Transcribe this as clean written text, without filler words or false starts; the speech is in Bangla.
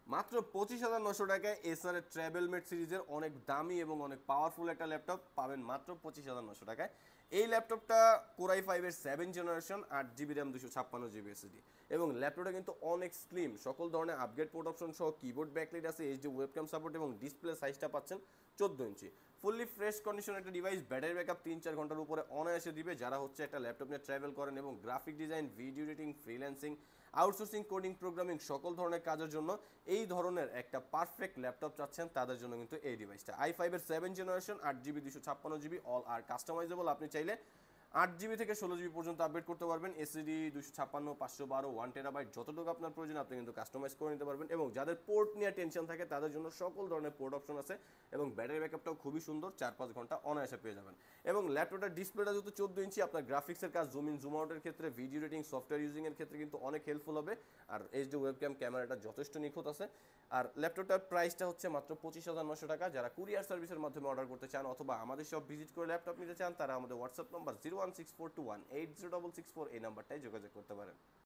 মাত্র 25,900 টাকায় এসার ট্রাভেল মেট সিরিজের অনেক দামি এবং অনেক পাওয়ারফুল একটা ল্যাপটপ পাবেন মাত্র 25,900 টাকায়। এই ল্যাপটপটা কোরাই ফাইভের 7 generation, 8 GB RAM, 256 GB SSD. এবং ল্যাপটপটা কিন্তু অনেক স্লিম, সকল ধরনের আপগ্রেড পোর্ট অপশন সহ কিবোর্ড ব্যাকলাইট আছে, এইচডি ওয়েবক্যাম সাপোর্ট এবং ডিসপ্লে সাইজটা পাচ্ছেন 14 ইঞ্চি। ফুললি ফ্রেশ কন্ডিশন একটা ডিভাইস, ব্যাটারি ব্যাকআপ 3-4 ঘন্টার উপরে অনায়াসে দিবে। যারা হচ্ছে একটা ল্যাপটপ নিয়ে ট্রাভেল করেন এবং graphic design, video editing, freelancing, outsourcing, coding, programming সকল ধরনের কাজের জন্য এই ধরনের একটা পারফেক্ট ল্যাপটপ চাচ্ছেন, তাদের জন্য কিন্তু এই ডিভাইসটা। i5-এর 7 জেনারেশন, 8 জিবি, 256 জিবি, অল আর কাস্টমাইজেবল। আপনি চাইলে 8 জিবি থেকে 16 জিবি পর্যন্ত আপডেট করতে পারবেন। এসএসডি 256, 512, 1 টেরাবাইট যতটুকু আপনার প্রয়োজন আপনি কিন্তু কাস্টমাইজ করে নিতে পারবেন। এবং যাদের পোর্ট নিয়ে টেনশন থাকে তাদের জন্য সকল ধরনের পোর্ট অপশন আছে। এবং ব্যাটারি ব্যাকআপটাও খুবই সুন্দর, 4-5 ঘন্টা অনায়াসে পেয়ে যাবেন। এবং ল্যাপটপটার ডিসপ্লেটা যেহেতু 14 ইঞ্চি, আপনার গ্রাফিক্সের কাজ, জুম ইন জুম আউটের ক্ষেত্রে, ভিডিও এডিটিং, সফটওয়্যার ইউজিংয়ের ক্ষেত্রে কিন্তু অনেক হেল্পফুল হবে। আর এইচডি ওয়েবক্যাম ক্যামেরাটা যথেষ্ট নিখুঁত আছে। আর ল্যাপটপটার প্রাইসটা হচ্ছে মাত্র 25,900 টাকা। যারা কুরিয়ার সার্ভিসের মাধ্যমে অর্ডার করতে চান অথবা আমাদের সব ভিজিট করে ল্যাপটপ নিতে চান, তারা আমাদের হোয়াটসঅ্যাপ নম্বর 01642180664 এই নাম্বারটায় যোগাযোগ করতে পারেন।